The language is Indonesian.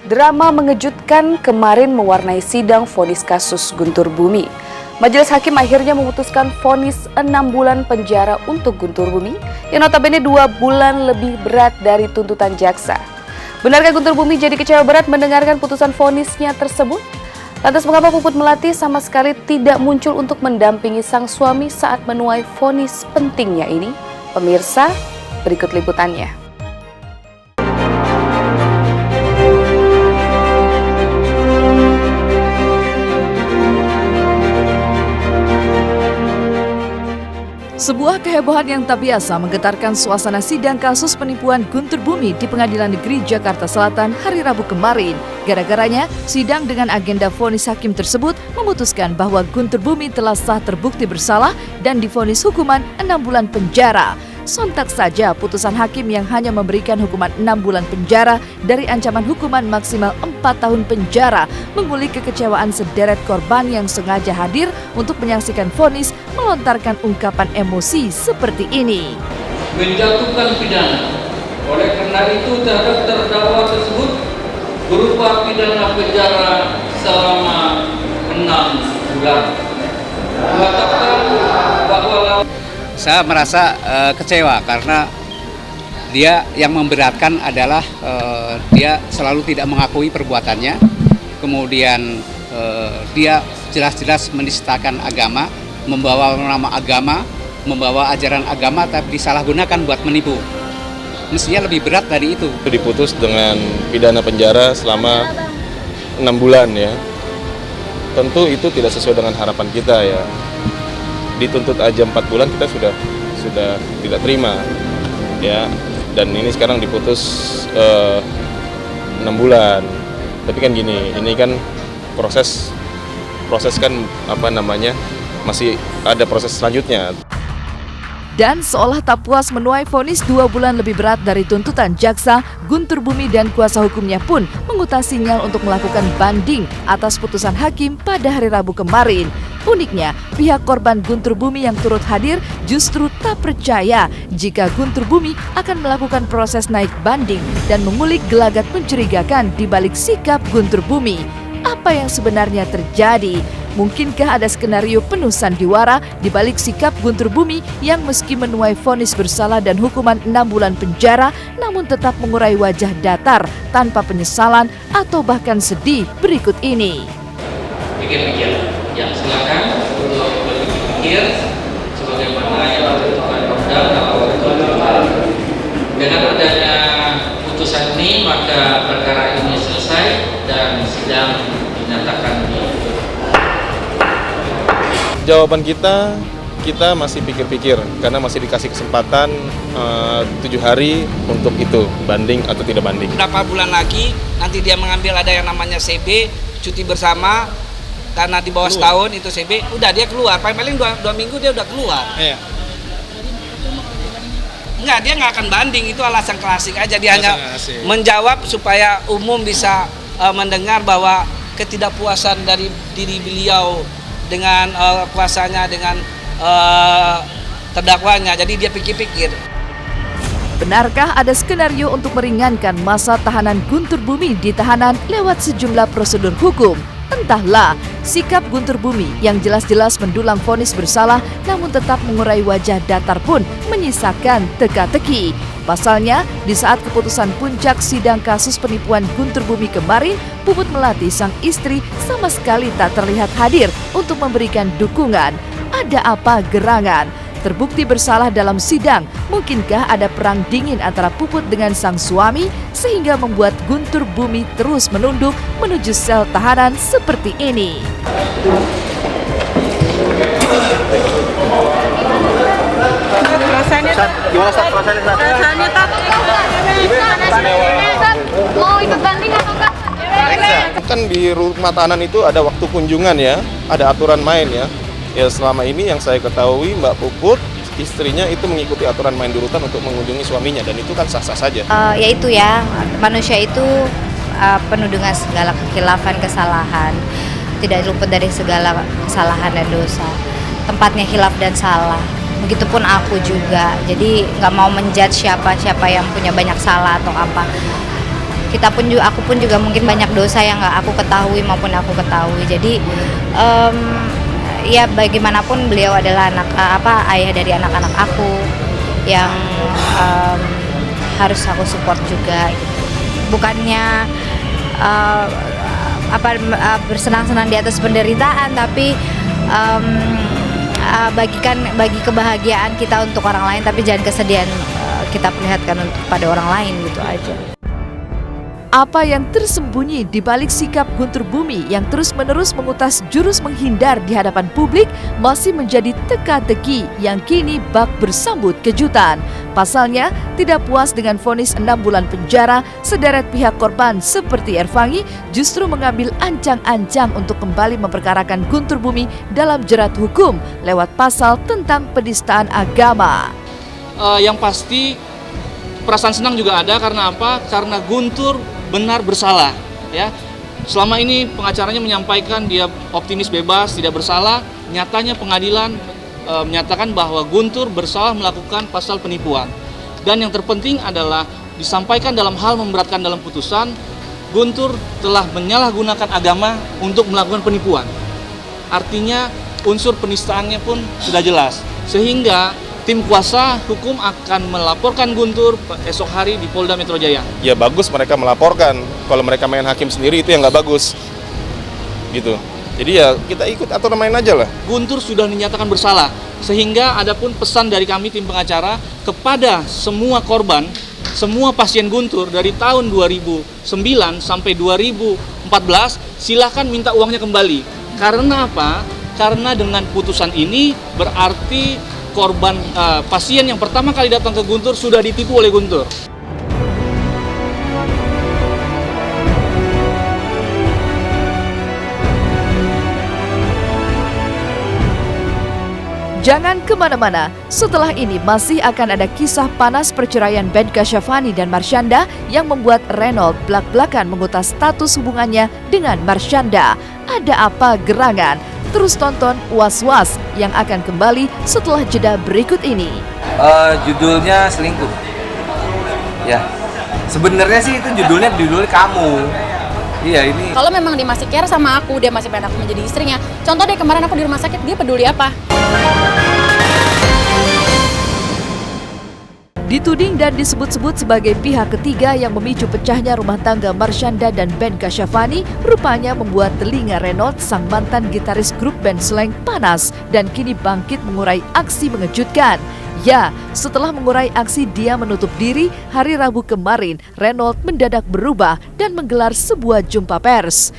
Drama mengejutkan kemarin mewarnai sidang vonis kasus Guntur Bumi. Majelis Hakim akhirnya memutuskan vonis 6 bulan penjara untuk Guntur Bumi yang notabene 2 bulan lebih berat dari tuntutan jaksa. Benarkah Guntur Bumi jadi kecewa berat mendengarkan putusan vonisnya tersebut? Lantas mengapa Puput Melati sama sekali tidak muncul untuk mendampingi sang suami saat menuai vonis pentingnya ini? Pemirsa, berikut liputannya. Sebuah kehebohan yang tak biasa menggetarkan suasana sidang kasus penipuan Guntur Bumi di Pengadilan Negeri Jakarta Selatan hari Rabu kemarin. Gara-garanya, sidang dengan agenda vonis hakim tersebut memutuskan bahwa Guntur Bumi telah sah terbukti bersalah dan divonis hukuman 6 bulan penjara. Sontak saja putusan hakim yang hanya memberikan hukuman 6 bulan penjara dari ancaman hukuman maksimal 4 tahun penjara mengulik kekecewaan sederet korban yang sengaja hadir untuk menyaksikan vonis melontarkan ungkapan emosi seperti ini. Menjatuhkan pidana. Oleh karena itu terhadap terdakwa tersebut berupa pidana penjara selama 6 bulan. Mengatakan bahwa saya merasa kecewa karena dia yang memberatkan adalah dia selalu tidak mengakui perbuatannya. Kemudian dia jelas-jelas menistakan agama, membawa nama agama, membawa ajaran agama tapi disalahgunakan buat menipu. Mestinya lebih berat dari itu. Diputus dengan pidana penjara selama 6 bulan ya. Tentu itu tidak sesuai dengan harapan kita ya. Dituntut aja 4 bulan kita sudah tidak terima ya, dan ini sekarang diputus 6 bulan. Tapi kan gini, ini kan proses kan masih ada proses selanjutnya. Dan seolah tak puas menuai vonis 2 bulan lebih berat dari tuntutan jaksa, Guntur Bumi dan kuasa hukumnya pun mengutas sinyal untuk melakukan banding atas putusan hakim pada hari Rabu kemarin. Uniknya, pihak korban Guntur Bumi yang turut hadir justru tak percaya jika Guntur Bumi akan melakukan proses naik banding dan mengulik gelagat mencurigakan di balik sikap Guntur Bumi. Apa yang sebenarnya terjadi? Mungkinkah ada skenario penuh sandiwara di balik sikap Guntur Bumi yang meski menuai vonis bersalah dan hukuman 6 bulan penjara namun tetap mengurai wajah datar tanpa penyesalan atau bahkan sedih berikut ini? pikir-pikir, ya silakan untuk berpikir sebagaimana yang ditentukan undang atau dengan adanya putusan ini maka perkara ini selesai dan sidang dinyatakan ditutup. Jawaban kita masih pikir-pikir karena masih dikasih kesempatan 7 hari untuk itu, banding atau tidak banding. Berapa bulan lagi nanti dia mengambil ada yang namanya CB, cuti bersama, karena di bawah setahun itu CB, udah dia keluar, paling 2 minggu dia udah keluar. Iya. Enggak, dia nggak akan banding, itu alasan klasik aja, dia hanya menjawab supaya umum bisa mendengar bahwa ketidakpuasan dari diri beliau dengan kuasanya, dengan terdakwanya, jadi dia pikir-pikir. Benarkah ada skenario untuk meringankan masa tahanan Guntur Bumi di tahanan lewat sejumlah prosedur hukum? Entahlah, sikap Guntur Bumi yang jelas-jelas mendulang vonis bersalah namun tetap mengurai wajah datar pun menyisakan teka-teki. Pasalnya, di saat keputusan puncak sidang kasus penipuan Guntur Bumi kemarin, Puput Melati sang istri sama sekali tak terlihat hadir untuk memberikan dukungan. Ada apa gerangan? Terbukti bersalah dalam sidang, mungkinkah ada perang dingin antara Puput dengan sang suami sehingga membuat Guntur Bumi terus menunduk menuju sel tahanan seperti ini? Perasaannya mau ikut banding atau enggak? Kan di rumah tahanan itu ada waktu kunjungan ya, ada aturan main ya. Ya selama ini yang saya ketahui Mbak Puput, istrinya itu mengikuti aturan main di rutan untuk mengunjungi suaminya dan itu kan sah-sah saja. Yaitu ya, manusia itu penuh dengan segala kekhilafan, kesalahan, tidak luput dari segala kesalahan dan dosa. Tempatnya khilaf dan salah. Begitupun aku juga. Jadi nggak mau menjudge siapa yang punya banyak salah atau apa. aku pun juga mungkin banyak dosa yang nggak aku ketahui maupun aku ketahui. Jadi ya bagaimanapun beliau adalah ayah dari anak-anak aku yang harus aku support juga gitu. Bukannya bersenang-senang di atas penderitaan, tapi bagi kebahagiaan kita untuk orang lain, tapi jangan kesedihan kita perlihatkan pada orang lain, gitu aja. Apa yang tersembunyi di balik sikap Guntur Bumi yang terus-menerus mengutas jurus menghindar di hadapan publik masih menjadi teka-teki yang kini bak bersambut kejutan. Pasalnya, tidak puas dengan vonis 6 bulan penjara, sederet pihak korban seperti Ervangi justru mengambil ancang-ancang untuk kembali memperkarakan Guntur Bumi dalam jerat hukum lewat pasal tentang penistaan agama. Yang pasti perasaan senang juga ada, karena apa? Karena Guntur benar bersalah, ya. Selama ini pengacaranya menyampaikan dia optimis bebas, tidak bersalah. Nyatanya pengadilan menyatakan bahwa Guntur bersalah melakukan pasal penipuan. Dan yang terpenting adalah disampaikan dalam hal memberatkan dalam putusan, Guntur telah menyalahgunakan agama untuk melakukan penipuan. Artinya unsur penistaannya pun sudah jelas. Sehingga tim kuasa hukum akan melaporkan Guntur esok hari di Polda Metro Jaya. Ya bagus mereka melaporkan. Kalau mereka main hakim sendiri itu yang nggak bagus. Gitu. Jadi ya kita ikut aturan main aja lah. Guntur sudah dinyatakan bersalah. Sehingga adapun pesan dari kami tim pengacara kepada semua korban, semua pasien Guntur dari tahun 2009 sampai 2014, silahkan minta uangnya kembali. Karena apa? Karena dengan putusan ini berarti korban pasien yang pertama kali datang ke Guntur sudah ditipu oleh Guntur. Jangan kemana-mana, setelah ini masih akan ada kisah panas perceraian Ben Kasyafani dan Marshanda yang membuat Reynold belak-belakan mengutas status hubungannya dengan Marshanda. Ada apa gerangan? Terus tonton Was-Was yang akan kembali setelah jeda berikut ini. Judulnya selingkuh. Ya, sebenarnya sih itu judul kamu. Iya ini. Kalau memang dia masih care sama aku, dia masih pengen aku menjadi istrinya. Contoh deh kemarin aku di rumah sakit, dia peduli apa? Dituding dan disebut-sebut sebagai pihak ketiga yang memicu pecahnya rumah tangga Marshanda dan Ben Kasyafani, rupanya membuat telinga Reynold, sang mantan gitaris grup band Slank, panas dan kini bangkit mengurai aksi mengejutkan. Ya, setelah mengurai aksi dia menutup diri, hari Rabu kemarin Reynold mendadak berubah dan menggelar sebuah jumpa pers.